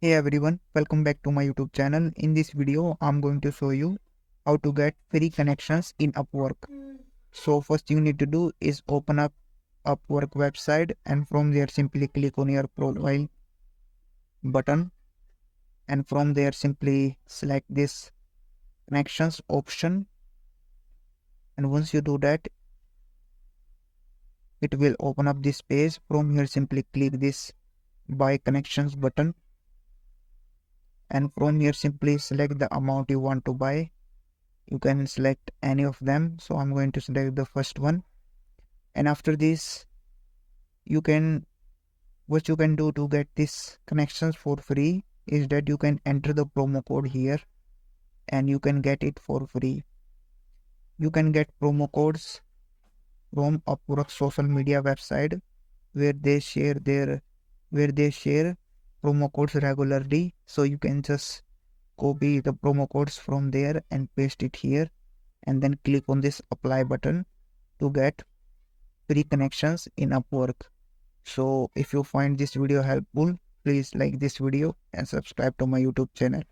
Hey everyone, welcome back to my YouTube channel. In this video, I'm going to show you how to get free connections in Upwork. So first you need to do is open up Upwork website, and from there simply click on your profile button, and from there simply select this connections option, and once you do that, it will open up this page. From here simply click this buy connections button, and from here simply select the amount you want to buy. You can select any of them, so I'm going to select the first one. And after this, you can what you can do to get this connections for free is that you can enter the promo code here and you can get it for free. You can get promo codes from Upwork social media website where they share promo codes regularly, so you can just copy the promo codes from there and paste it here, and then click on this apply button to get free connections in Upwork. So if you find this video helpful, please like this video and subscribe to my YouTube channel.